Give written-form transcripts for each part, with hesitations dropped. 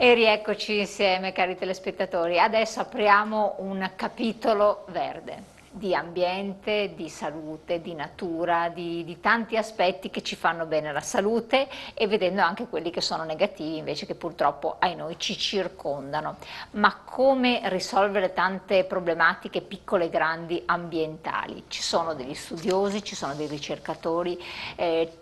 E rieccoci insieme, cari telespettatori. Adesso apriamo un capitolo verde di ambiente, di salute, di natura, di tanti aspetti che ci fanno bene alla salute e vedendo anche quelli che sono negativi invece che purtroppo ai noi ci circondano. Ma come risolvere tante problematiche piccole e grandi ambientali? Ci sono degli studiosi, ci sono dei ricercatori,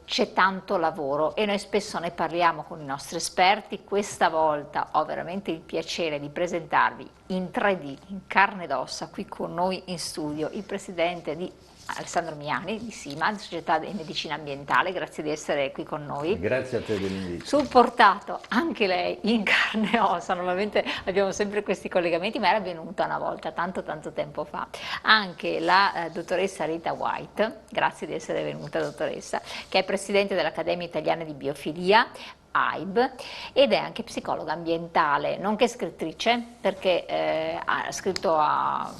c'è tanto lavoro e noi spesso ne parliamo con i nostri esperti. Questa volta ho veramente il piacere di presentarvi in 3D, in carne ed ossa, qui con noi in studio, il presidente di Alessandro Miani di SIMA, di Società di Medicina Ambientale, grazie di essere qui con noi. Grazie a te dell'invito. Supportato anche lei in carne e ossa, normalmente abbiamo sempre questi collegamenti, ma era venuta una volta, tanto tempo fa, anche la dottoressa Rita White, grazie di essere venuta dottoressa, che è presidente dell'Accademia Italiana di Biofilia, AIB, ed è anche psicologa ambientale, nonché scrittrice, perché ha scritto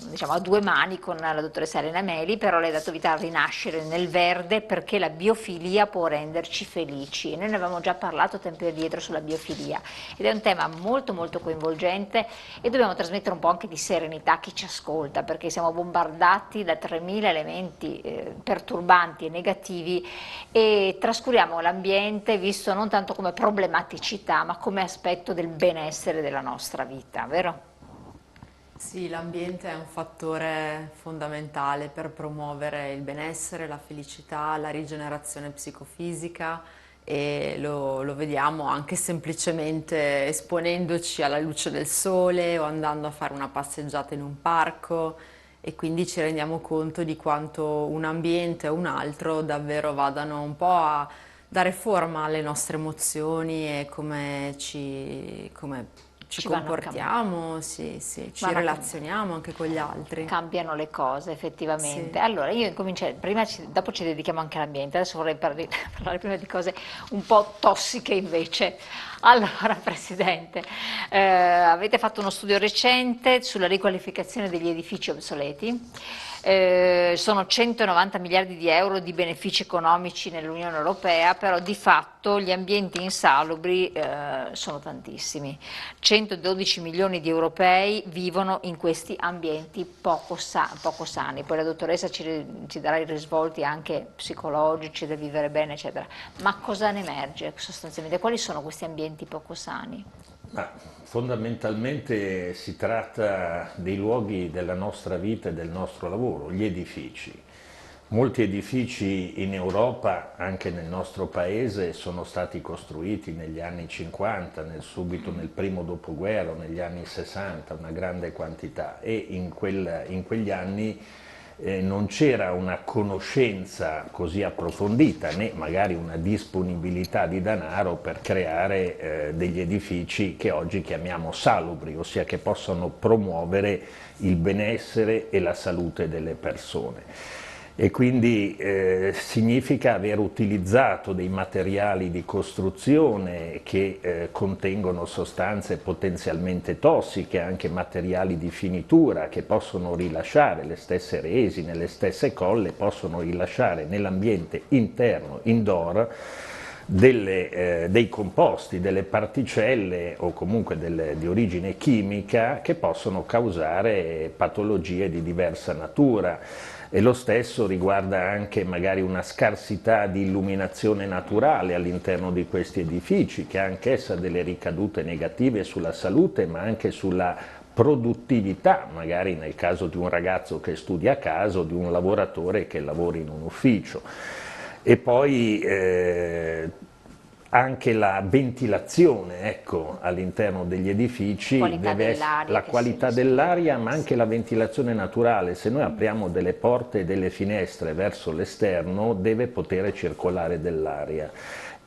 diciamo, a due mani con la dottoressa Elena Meli, però lei ha dato vita a Rinascere nel verde perché la biofilia può renderci felici. E noi ne avevamo già parlato tempo addietro sulla biofilia ed è un tema molto coinvolgente e dobbiamo trasmettere un po' anche di serenità a chi ci ascolta, perché siamo bombardati da 3000 elementi perturbanti e negativi e trascuriamo l'ambiente visto non tanto come problematicità, ma come aspetto del benessere della nostra vita, vero? Sì, l'ambiente è un fattore fondamentale per promuovere il benessere, la felicità, la rigenerazione psicofisica e lo vediamo anche semplicemente esponendoci alla luce del sole o andando a fare una passeggiata in un parco e quindi ci rendiamo conto di quanto un ambiente o un altro davvero vadano un po' a dare forma alle nostre emozioni e come ci comportiamo, ci relazioniamo anche con gli altri. Cambiano le cose effettivamente. Sì. Allora io incomincerei, dopo ci dedichiamo anche all'ambiente, adesso vorrei parlare prima di cose un po' tossiche invece. Allora Presidente, avete fatto uno studio recente sulla riqualificazione degli edifici obsoleti. Sono 190 miliardi di euro di benefici economici nell'Unione Europea, però di fatto gli ambienti insalubri sono tantissimi. 112 milioni di europei vivono in questi ambienti poco sani. Poi la dottoressa ci darà i risvolti anche psicologici del vivere bene, eccetera. Ma cosa ne emerge sostanzialmente? Quali sono questi ambienti poco sani? Ma fondamentalmente si tratta dei luoghi della nostra vita e del nostro lavoro, gli edifici. Molti edifici in Europa, anche nel nostro paese, sono stati costruiti negli anni 50, subito nel primo dopoguerra, negli anni 60, una grande quantità, e in quegli anni non c'era una conoscenza così approfondita né magari una disponibilità di denaro per creare degli edifici che oggi chiamiamo salubri, ossia che possono promuovere il benessere e la salute delle persone. E quindi significa aver utilizzato dei materiali di costruzione che contengono sostanze potenzialmente tossiche, anche materiali di finitura che possono rilasciare, le stesse resine, le stesse colle possono rilasciare nell'ambiente interno, indoor, dei composti, delle particelle o comunque di origine chimica che possono causare patologie di diversa natura. E lo stesso riguarda anche magari una scarsità di illuminazione naturale all'interno di questi edifici, che ha anch'essa delle ricadute negative sulla salute, ma anche sulla produttività, magari nel caso di un ragazzo che studia a casa o di un lavoratore che lavora in un ufficio. E poi anche la ventilazione, ecco, all'interno degli edifici, la qualità dell'aria, ma anche la ventilazione naturale. Se noi apriamo delle porte e delle finestre verso l'esterno, deve poter circolare dell'aria.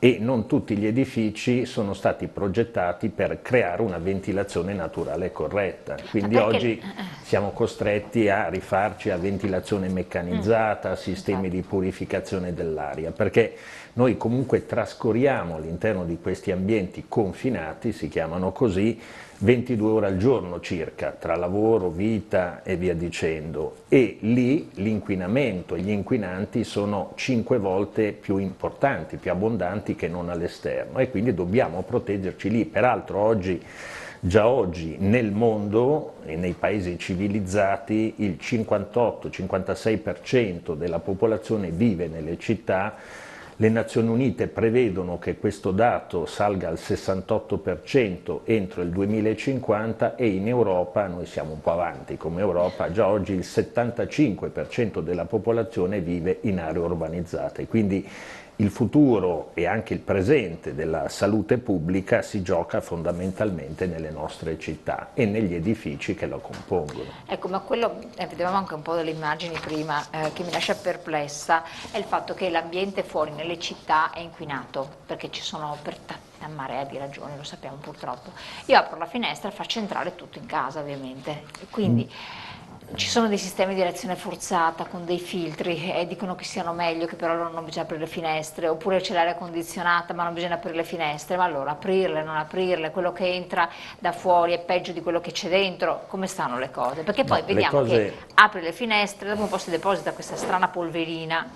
E non tutti gli edifici sono stati progettati per creare una ventilazione naturale corretta. Quindi oggi siamo costretti a rifarci a ventilazione meccanizzata, a sistemi di purificazione dell'aria, perché noi comunque trascorriamo all'interno di questi ambienti confinati, si chiamano così, 22 ore al giorno circa, tra lavoro, vita e via dicendo, e lì l'inquinamento e gli inquinanti sono 5 volte più importanti, più abbondanti che non all'esterno, e quindi dobbiamo proteggerci lì. Peraltro già oggi nel mondo e nei paesi civilizzati il 58-56% della popolazione vive nelle città. Le Nazioni Unite prevedono che questo dato salga al 68% entro il 2050, e in Europa, noi siamo un po' avanti come Europa, già oggi il 75% della popolazione vive in aree urbanizzate. Quindi il futuro e anche il presente della salute pubblica si gioca fondamentalmente nelle nostre città e negli edifici che la compongono. Ecco, ma quello, vedevamo anche un po' delle immagini prima, che mi lascia perplessa, è il fatto che l'ambiente fuori nelle città è inquinato, perché ci sono per una marea di ragioni, lo sappiamo purtroppo. Io apro la finestra e faccio entrare tutto in casa, ovviamente, e quindi ci sono dei sistemi di reazione forzata con dei filtri e dicono che siano meglio, che però non bisogna aprire le finestre, oppure c'è l'aria condizionata ma non bisogna aprire le finestre. Ma allora aprirle, non aprirle, quello che entra da fuori è peggio di quello che c'è dentro? Come stanno le cose? Perché poi vediamo che apri le finestre, dopo un po' si deposita questa strana polverina,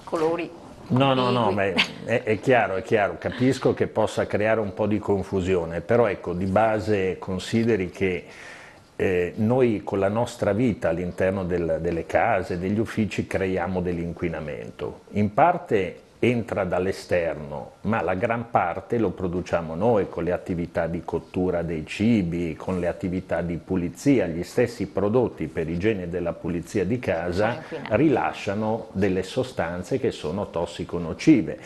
colori. No, ma è chiaro, capisco che possa creare un po' di confusione, però ecco, di base consideri che noi con la nostra vita all'interno delle case, degli uffici, creiamo dell'inquinamento. In parte entra dall'esterno, ma la gran parte lo produciamo noi con le attività di cottura dei cibi, con le attività di pulizia. Gli stessi prodotti per igiene della pulizia di casa rilasciano delle sostanze che sono tossico-nocive.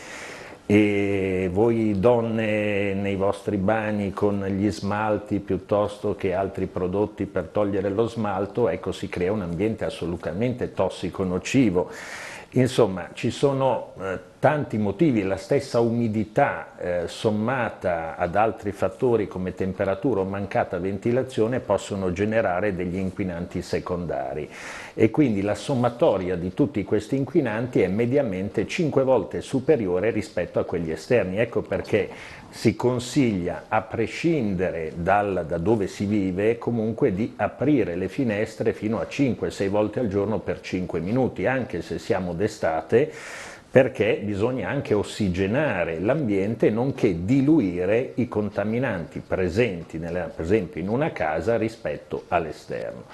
E voi donne nei vostri bagni con gli smalti piuttosto che altri prodotti per togliere lo smalto, ecco, si crea un ambiente assolutamente tossico-nocivo. Insomma, ci sono tanti motivi, la stessa umidità sommata ad altri fattori come temperatura o mancata ventilazione possono generare degli inquinanti secondari, e quindi la sommatoria di tutti questi inquinanti è mediamente 5 volte superiore rispetto a quelli esterni. Ecco perché si consiglia, a prescindere da dove si vive, comunque di aprire le finestre fino a 5-6 volte al giorno per 5 minuti, anche se siamo d'estate, perché bisogna anche ossigenare l'ambiente, nonché diluire i contaminanti presenti, per esempio in una casa, rispetto all'esterno.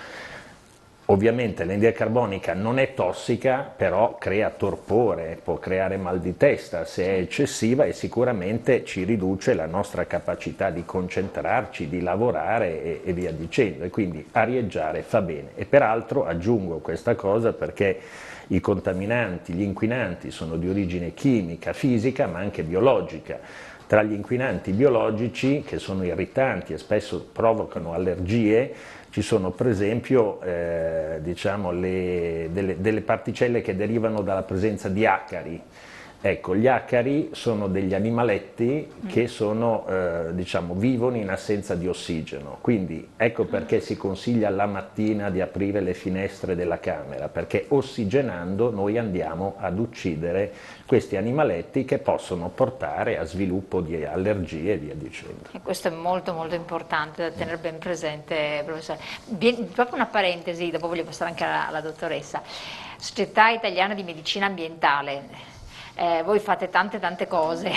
Ovviamente l'anidride carbonica non è tossica, però crea torpore, può creare mal di testa se è eccessiva, e sicuramente ci riduce la nostra capacità di concentrarci, di lavorare e via dicendo, e quindi arieggiare fa bene. E peraltro aggiungo questa cosa perché i contaminanti, gli inquinanti sono di origine chimica, fisica, ma anche biologica. Tra gli inquinanti biologici, che sono irritanti e spesso provocano allergie, ci sono per esempio diciamo delle particelle che derivano dalla presenza di acari. Ecco, gli acari sono degli animaletti che diciamo, vivono in assenza di ossigeno, quindi ecco perché si consiglia la mattina di aprire le finestre della camera, perché ossigenando noi andiamo ad uccidere questi animaletti che possono portare a sviluppo di allergie e via dicendo. E questo è molto molto importante da tenere ben presente, professore. Proprio una parentesi, dopo voglio passare anche alla dottoressa. Società Italiana di Medicina Ambientale. Voi fate tante cose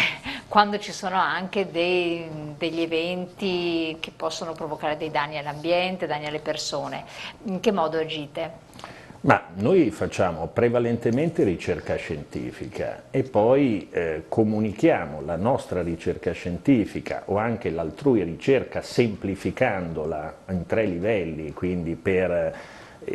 quando ci sono anche degli eventi che possono provocare dei danni all'ambiente, danni alle persone. In che modo agite? Ma noi facciamo prevalentemente ricerca scientifica e poi comunichiamo la nostra ricerca scientifica o anche l'altrui ricerca semplificandola in 3 livelli, quindi per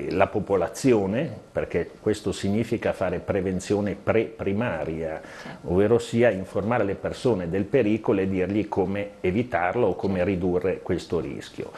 la popolazione, perché questo significa fare prevenzione pre-primaria, ovvero sia informare le persone del pericolo e dirgli come evitarlo o come ridurre questo rischio.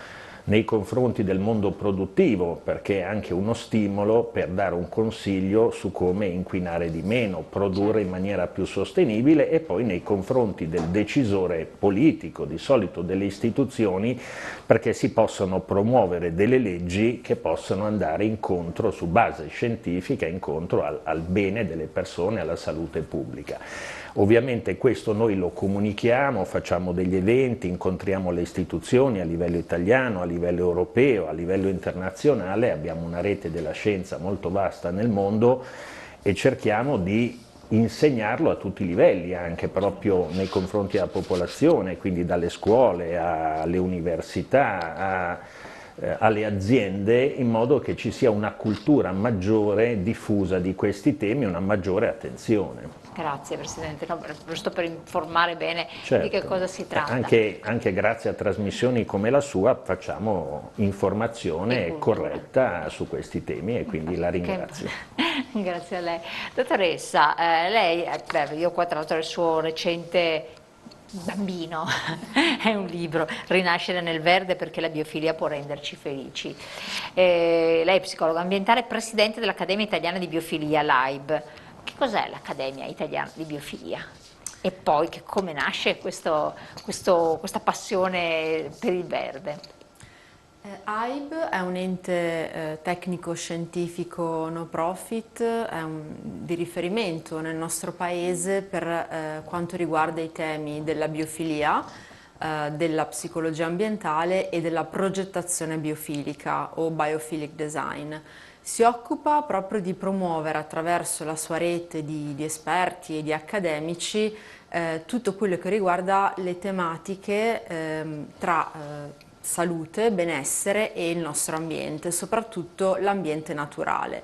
nei confronti del mondo produttivo, perché è anche uno stimolo per dare un consiglio su come inquinare di meno, produrre in maniera più sostenibile, e poi nei confronti del decisore politico, di solito delle istituzioni, perché si possono promuovere delle leggi che possono andare incontro su base scientifica, incontro al bene delle persone, alla salute pubblica. Ovviamente questo noi lo comunichiamo, facciamo degli eventi, incontriamo le istituzioni a livello italiano, a livello europeo, a livello internazionale, abbiamo una rete della scienza molto vasta nel mondo e cerchiamo di insegnarlo a tutti i livelli, anche proprio nei confronti della popolazione, quindi dalle scuole alle università, alle aziende, in modo che ci sia una cultura maggiore diffusa di questi temi, una maggiore attenzione. Grazie Presidente, no, giusto per informare bene di che Certo, cosa si tratta. anche grazie a trasmissioni come la sua facciamo informazione corretta su questi temi e quindi la ringrazio. Grazie a lei. Dottoressa, lei, io qua tra l'altro il suo recente Bambino è un libro, Rinascere nel verde perché la biofilia può renderci felici. Lei è psicologo ambientale, presidente dell'Accademia Italiana di Biofilia, l'AIB. Che cos'è l'Accademia Italiana di Biofilia? E poi come nasce questa passione per il verde? AIB è un ente tecnico-scientifico no profit, di riferimento nel nostro paese per quanto riguarda i temi della biofilia, della psicologia ambientale e della progettazione biofilica o biophilic design. Si occupa proprio di promuovere attraverso la sua rete di esperti e di accademici tutto quello che riguarda le tematiche tra salute, benessere e il nostro ambiente, soprattutto l'ambiente naturale.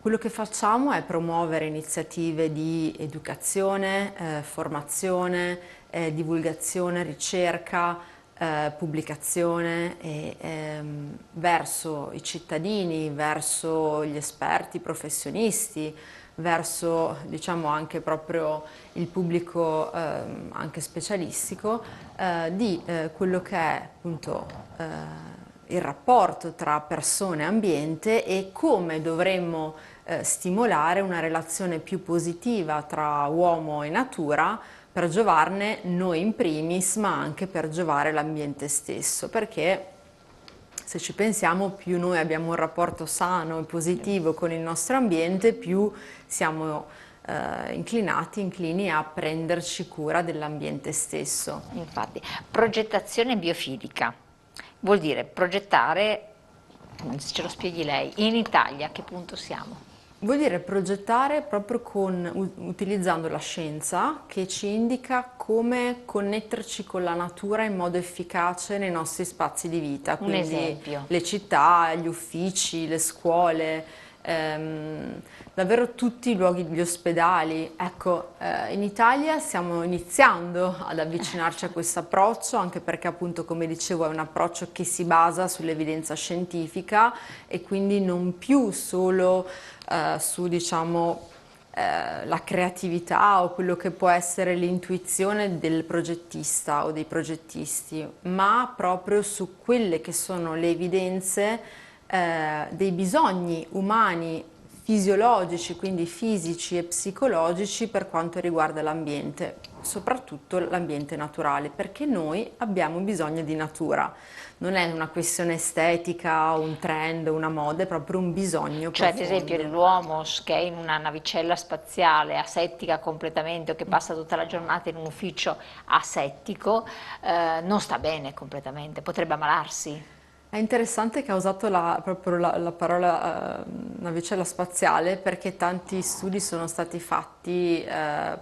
Quello che facciamo è promuovere iniziative di educazione, formazione, divulgazione, ricerca, pubblicazione verso i cittadini, verso gli esperti, i professionisti, verso diciamo anche proprio il pubblico anche specialistico di quello che è appunto il rapporto tra persone e ambiente e come dovremmo stimolare una relazione più positiva tra uomo e natura per giovarne noi in primis, ma anche per giovare l'ambiente stesso, perché se ci pensiamo, più noi abbiamo un rapporto sano e positivo con il nostro ambiente, più siamo inclini a prenderci cura dell'ambiente stesso. Infatti, progettazione biofilica vuol dire progettare, se ce lo spieghi lei, in Italia a che punto siamo? Vuol dire progettare proprio utilizzando la scienza che ci indica come connetterci con la natura in modo efficace nei nostri spazi di vita, Un quindi esempio. le città, gli uffici, le scuole, davvero tutti i luoghi, gli ospedali. Ecco, in Italia stiamo iniziando ad avvicinarci a questo approccio, anche perché appunto, come dicevo, è un approccio che si basa sull'evidenza scientifica e quindi non più solo su diciamo la creatività o quello che può essere l'intuizione del progettista o dei progettisti, ma proprio su quelle che sono le evidenze dei bisogni umani fisiologici, quindi fisici e psicologici per quanto riguarda l'ambiente, soprattutto l'ambiente naturale, perché noi abbiamo bisogno di natura. Non è una questione estetica, un trend, una moda, è proprio un bisogno Cioè, ad profondo. esempio, l'uomo che è in una navicella spaziale asettica completamente o che passa tutta la giornata in un ufficio asettico, non sta bene completamente, potrebbe ammalarsi. È interessante che ha usato proprio la parola navicella spaziale, perché tanti studi sono stati fatti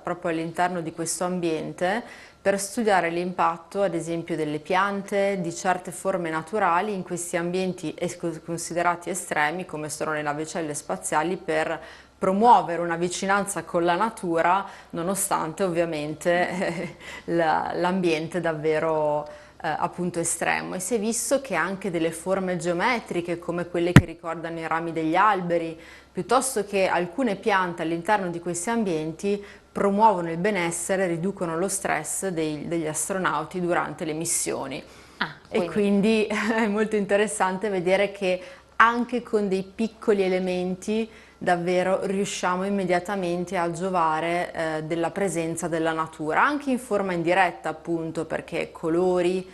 proprio all'interno di questo ambiente per studiare l'impatto, ad esempio, delle piante, di certe forme naturali in questi ambienti considerati estremi, come sono le navicelle spaziali, per promuovere una vicinanza con la natura, nonostante ovviamente l'ambiente davvero appunto estremo. E si è visto che anche delle forme geometriche come quelle che ricordano i rami degli alberi, piuttosto che alcune piante all'interno di questi ambienti, promuovono il benessere e riducono lo stress degli astronauti durante le missioni. Ah, E quindi è molto interessante vedere che anche con dei piccoli elementi davvero riusciamo immediatamente a giovare della presenza della natura, anche in forma indiretta appunto, perché colori,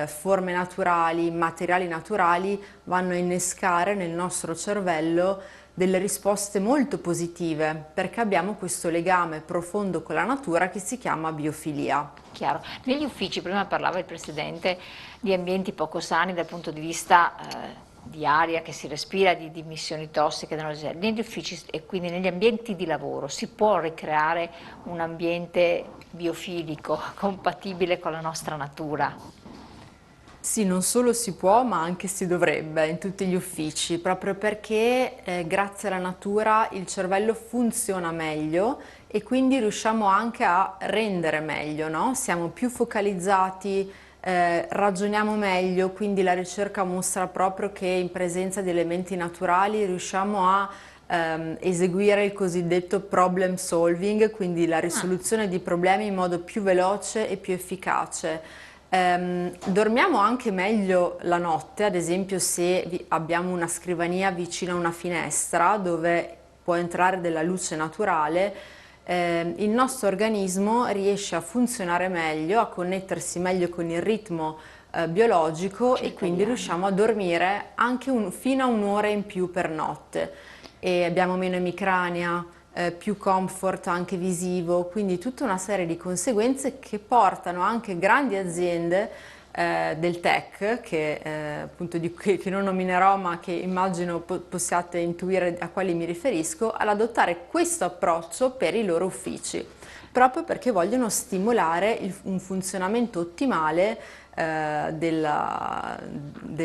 forme naturali, materiali naturali vanno a innescare nel nostro cervello delle risposte molto positive, perché abbiamo questo legame profondo con la natura che si chiama biofilia. chiaro. Negli uffici, prima parlava il Presidente di ambienti poco sani dal punto di vista di aria che si respira, di emissioni tossiche, negli uffici e quindi negli ambienti di lavoro si può ricreare un ambiente biofilico, compatibile con la nostra natura? Sì, non solo si può, ma anche si dovrebbe in tutti gli uffici, proprio perché grazie alla natura il cervello funziona meglio e quindi riusciamo anche a rendere meglio, no? Siamo più focalizzati, ragioniamo meglio, quindi la ricerca mostra proprio che in presenza di elementi naturali riusciamo a eseguire il cosiddetto problem solving, quindi la risoluzione di problemi in modo più veloce e più efficace. Dormiamo anche meglio la notte, ad esempio se abbiamo una scrivania vicino a una finestra dove può entrare della luce naturale, il nostro organismo riesce a funzionare meglio, a connettersi meglio con il ritmo biologico e quindi Circadiano. riusciamo a dormire anche fino a un'ora in più per notte e abbiamo meno emicrania, più comfort anche visivo, quindi tutta una serie di conseguenze che portano anche grandi aziende del tech, che, appunto che non nominerò ma che immagino possiate intuire a quali mi riferisco, ad adottare questo approccio per i loro uffici, proprio perché vogliono stimolare un funzionamento ottimale del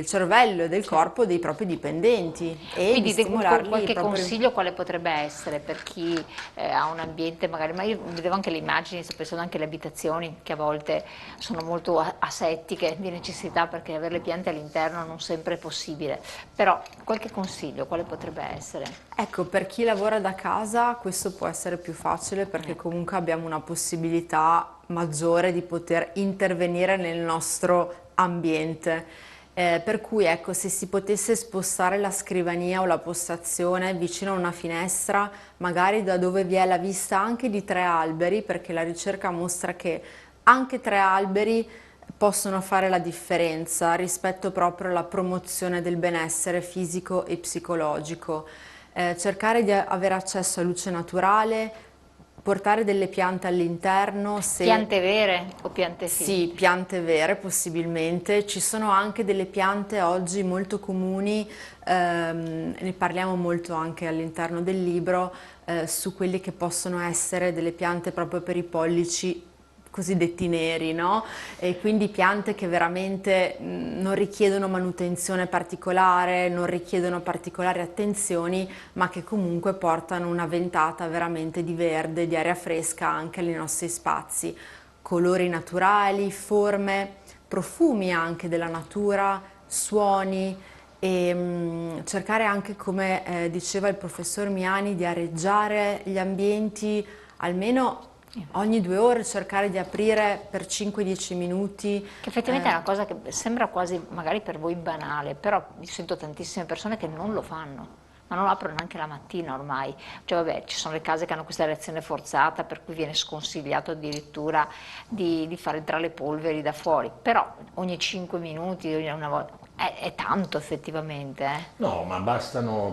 cervello e del corpo dei propri dipendenti e di Quindi stimolarli qualche proprio. consiglio quale potrebbe essere per chi ha un ambiente magari, ma io vedevo anche le immagini, sto pensando anche alle abitazioni che a volte sono molto asettiche di necessità perché avere le piante all'interno non sempre è possibile, però qualche consiglio quale potrebbe essere? Ecco, per chi lavora da casa questo può essere più facile perché comunque abbiamo una possibilità maggiore di poter intervenire nel nostro ambiente. Per cui ecco, se si potesse spostare la scrivania o la postazione vicino a una finestra, magari da dove vi è la vista anche di 3 alberi, perché la ricerca mostra che anche 3 alberi possono fare la differenza rispetto proprio alla promozione del benessere fisico e psicologico. Cercare di avere accesso a luce naturale, portare delle piante all'interno, se Piante vere o piante sì, finte? piante vere possibilmente. Ci sono anche delle piante oggi molto comuni, ne parliamo molto anche all'interno del libro, su quelli che possono essere delle piante proprio per i pollici cosiddetti neri, no? E quindi piante che veramente non richiedono manutenzione particolare, non richiedono particolari attenzioni, ma che comunque portano una ventata veramente di verde, di aria fresca anche nei nostri spazi. Colori naturali, forme, profumi anche della natura, suoni e cercare anche, come diceva il professor Miani, di areggiare gli ambienti almeno ogni 2 ore, cercare di aprire per 5-10 minuti. Che effettivamente è una cosa che sembra quasi magari per voi banale, però io sento tantissime persone che non lo fanno, ma non lo aprono neanche la mattina ormai. Cioè vabbè, ci sono le case che hanno questa reazione forzata per cui viene sconsigliato addirittura di far entrare le polveri da fuori, però ogni 5 minuti, una volta, è tanto effettivamente. No, ma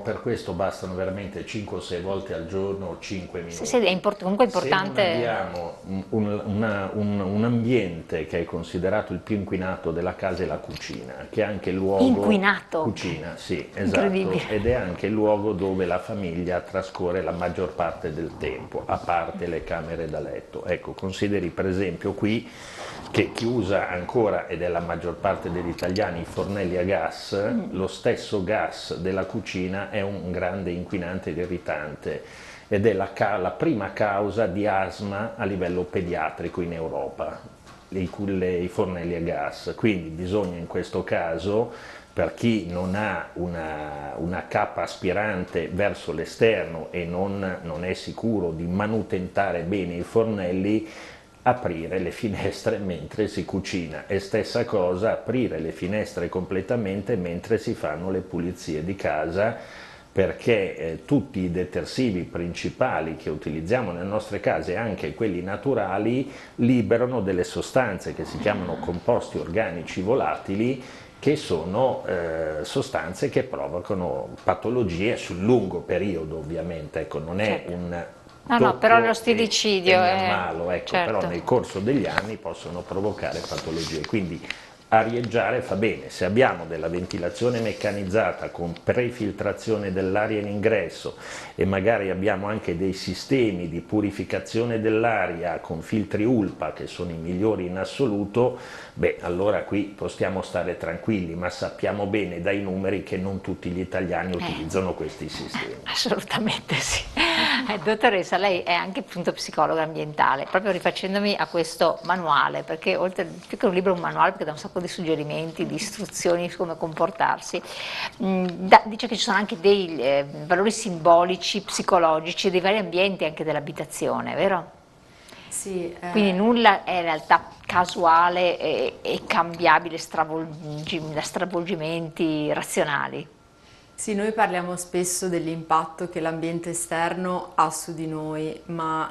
per questo bastano veramente 5 o 6 volte al giorno, 5 Sì, minuti. sì, comunque è Se non importante. abbiamo un ambiente che è considerato il più inquinato della casa è la cucina, che è anche il luogo... Inquinato. Cucina, sì, esatto. Incredibile. Ed è anche il luogo dove la famiglia trascorre la maggior parte del tempo, a parte le camere da letto. Ecco, consideri per esempio qui che chi usa ancora, ed è la maggior parte degli italiani, i fornelli a gas, lo stesso gas della cucina è un grande inquinante ed irritante ed è la prima causa di asma a livello pediatrico in Europa, i fornelli a gas. Quindi bisogna in questo caso, per chi non ha una cappa aspirante verso l'esterno e non è sicuro di manutentare bene i fornelli, aprire le finestre mentre si cucina e stessa cosa aprire le finestre completamente mentre si fanno le pulizie di casa, perché tutti i detersivi principali che utilizziamo nelle nostre case, anche quelli naturali, liberano delle sostanze che si chiamano composti organici volatili, che sono sostanze che provocano patologie sul lungo periodo, ovviamente. Ecco, non è Certo. un No, no, però lo tocco stillicidio mi è... ammalo, ecco, però Certo. nel corso degli anni possono provocare patologie. Quindi arieggiare fa bene. Se abbiamo della ventilazione meccanizzata con prefiltrazione dell'aria in ingresso e magari abbiamo anche dei sistemi di purificazione dell'aria con filtri ULPA che sono i migliori in assoluto, beh, allora qui possiamo stare tranquilli, ma sappiamo bene dai numeri che non tutti gli italiani utilizzano questi sistemi. Assolutamente sì. Dottoressa, lei è anche appunto psicologa ambientale, proprio rifacendomi a questo manuale, perché oltre più che un libro è un manuale perché dà un sacco di suggerimenti, di istruzioni su come comportarsi, dice che ci sono anche dei valori simbolici, psicologici, dei vari ambienti anche dell'abitazione, vero? Sì, Quindi nulla è in realtà casuale e cambiabile da stravolgimenti razionali. sì, noi parliamo spesso dell'impatto che l'ambiente esterno ha su di noi, ma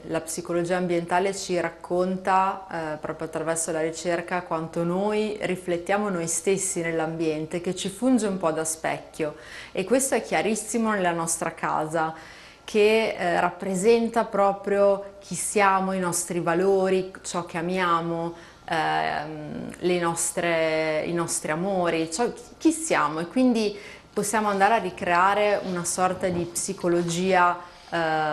la psicologia ambientale ci racconta, proprio attraverso la ricerca, quanto noi riflettiamo noi stessi nell'ambiente, che ci funge un po' da specchio. E questo è chiarissimo nella nostra casa, che rappresenta proprio chi siamo, i nostri valori, ciò che amiamo, i nostri amori, chi siamo, e quindi possiamo andare a ricreare una sorta di psicologia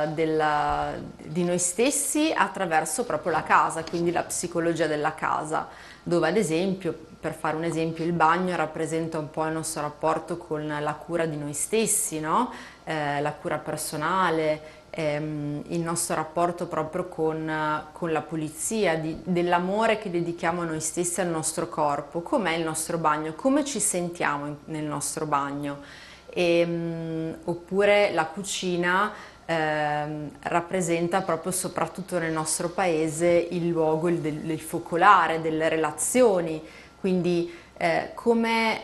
di noi stessi attraverso proprio la casa, quindi la psicologia della casa, dove ad esempio, per fare un esempio, il bagno rappresenta un po' il nostro rapporto con la cura di noi stessi, no? La cura personale, il nostro rapporto proprio con la pulizia, dell'amore che dedichiamo a noi stessi e al nostro corpo. Com'è il nostro bagno? Come ci sentiamo nel nostro bagno? Oppure la cucina rappresenta proprio, soprattutto nel nostro paese, il luogo del focolare, delle relazioni. Quindi com'è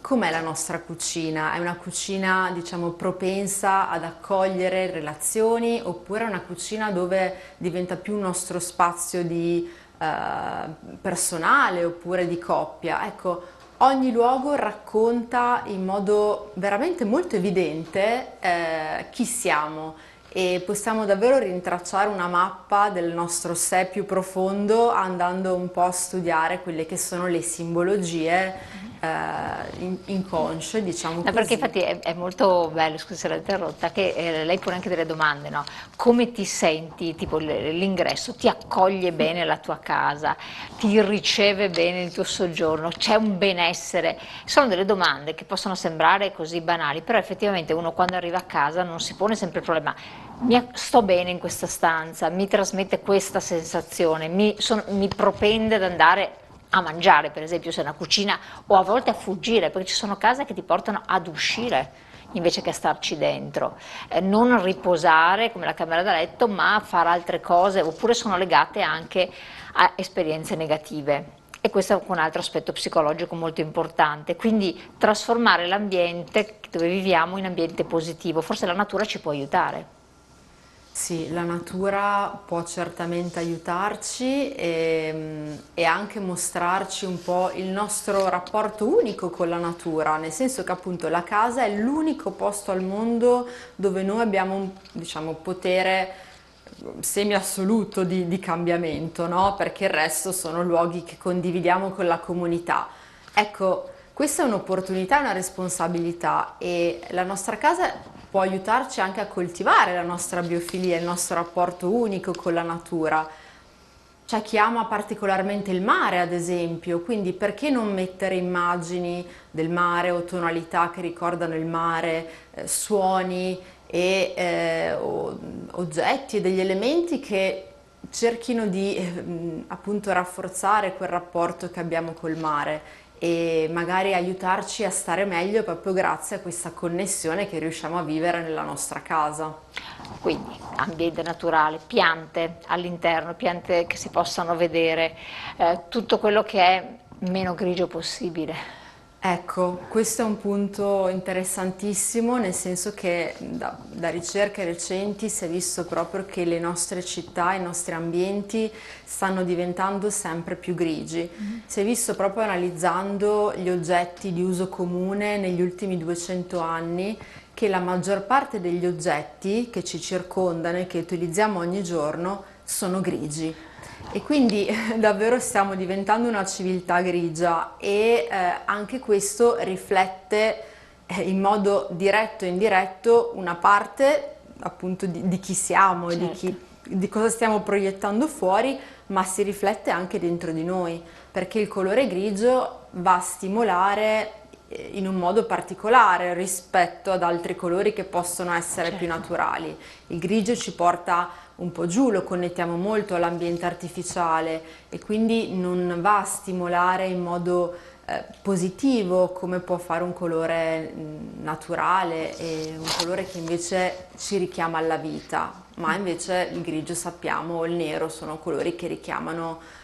la nostra cucina? È una cucina, diciamo, propensa ad accogliere relazioni, oppure è una cucina dove diventa più un nostro spazio di personale oppure di coppia? Ecco, ogni luogo racconta in modo veramente molto evidente chi siamo, e possiamo davvero rintracciare una mappa del nostro sé più profondo, andando un po' a studiare quelle che sono le simbologie inconsce, diciamo No, perché così. infatti è molto bello, scusa se l'ho interrotta, che lei pone anche delle domande, no? Come ti senti, tipo l'ingresso, ti accoglie bene la tua casa, ti riceve bene il tuo soggiorno, c'è un benessere? Sono delle domande che possono sembrare così banali, però effettivamente uno quando arriva a casa non si pone sempre il problema, sto bene in questa stanza, mi trasmette questa sensazione, mi propende ad andare a mangiare, per esempio, se è una cucina, o a volte a fuggire, perché ci sono case che ti portano ad uscire invece che a starci dentro, non riposare come la camera da letto, ma fare altre cose, oppure sono legate anche a esperienze negative. E questo è un altro aspetto psicologico molto importante, quindi trasformare l'ambiente dove viviamo in ambiente positivo, forse la natura ci può aiutare. Sì, la natura può certamente aiutarci e anche mostrarci un po' il nostro rapporto unico con la natura, nel senso che appunto la casa è l'unico posto al mondo dove noi abbiamo un, diciamo, potere semi-assoluto di cambiamento, no? Perché il resto sono luoghi che condividiamo con la comunità. Ecco, questa è un'opportunità, una responsabilità, e la nostra casa può aiutarci anche a coltivare la nostra biofilia, il nostro rapporto unico con la natura. C'è chi ama particolarmente il mare, ad esempio, quindi perché non mettere immagini del mare o tonalità che ricordano il mare, suoni e oggetti e degli elementi che cerchino di appunto rafforzare quel rapporto che abbiamo col mare. e magari aiutarci a stare meglio proprio grazie a questa connessione che riusciamo a vivere nella nostra casa. Quindi ambiente naturale, piante all'interno, piante che si possano vedere, tutto quello che è meno grigio possibile. Ecco, questo è un punto interessantissimo, nel senso che da ricerche recenti si è visto proprio che le nostre città, i nostri ambienti stanno diventando sempre più grigi. Si è visto proprio analizzando gli oggetti di uso comune negli ultimi 200 anni che la maggior parte degli oggetti che ci circondano e che utilizziamo ogni giorno sono grigi. E quindi davvero stiamo diventando una civiltà grigia e anche questo riflette in modo diretto e indiretto una parte appunto di chi siamo e Certo. di cosa stiamo proiettando fuori, ma si riflette anche dentro di noi, perché il colore grigio va a stimolare in un modo particolare rispetto ad altri colori che possono essere più Certo. naturali. Il grigio ci porta un po' giù, lo connettiamo molto all'ambiente artificiale e quindi non va a stimolare in modo positivo come può fare un colore naturale e un colore che invece ci richiama alla vita, ma invece il grigio sappiamo o il nero sono colori che richiamano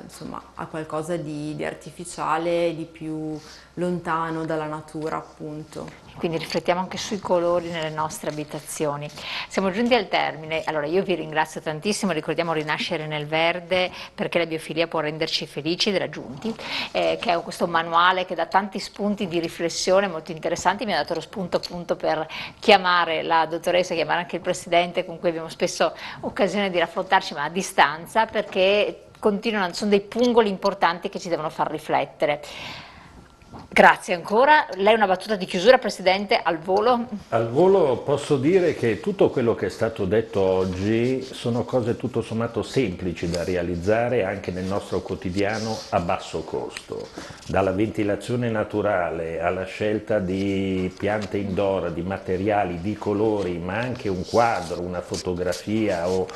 insomma, a qualcosa di artificiale, di più lontano dalla natura appunto. Quindi riflettiamo anche sui colori nelle nostre abitazioni. Siamo giunti al termine, allora io vi ringrazio tantissimo, ricordiamo Rinascere nel Verde perché la biofilia può renderci felici della Giunti, che è questo manuale che dà tanti spunti di riflessione molto interessanti, mi ha dato lo spunto appunto per chiamare la dottoressa, chiamare anche il presidente con cui abbiamo spesso occasione di raffrontarci ma a distanza perché continuano, sono dei pungoli importanti che ci devono far riflettere. Grazie ancora. Lei una battuta di chiusura, Presidente, al volo? Al volo posso dire che tutto quello che è stato detto oggi sono cose tutto sommato semplici da realizzare anche nel nostro quotidiano a basso costo, dalla ventilazione naturale alla scelta di piante indoor, di materiali, di colori, ma anche un quadro, una fotografia o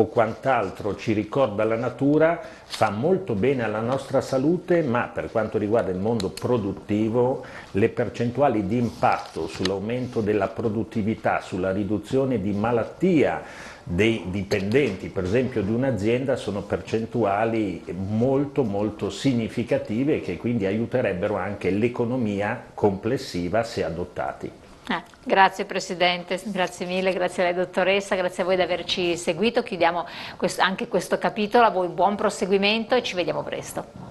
quant'altro ci ricorda la natura, fa molto bene alla nostra salute, ma per quanto riguarda il mondo produttivo, le percentuali di impatto sull'aumento della produttività, sulla riduzione di malattia dei dipendenti, per esempio di un'azienda, sono percentuali molto molto significative che quindi aiuterebbero anche l'economia complessiva se adottati. Grazie Presidente, grazie mille, grazie a lei dottoressa, grazie a voi di averci seguito, chiudiamo anche questo capitolo, a voi buon proseguimento e ci vediamo presto.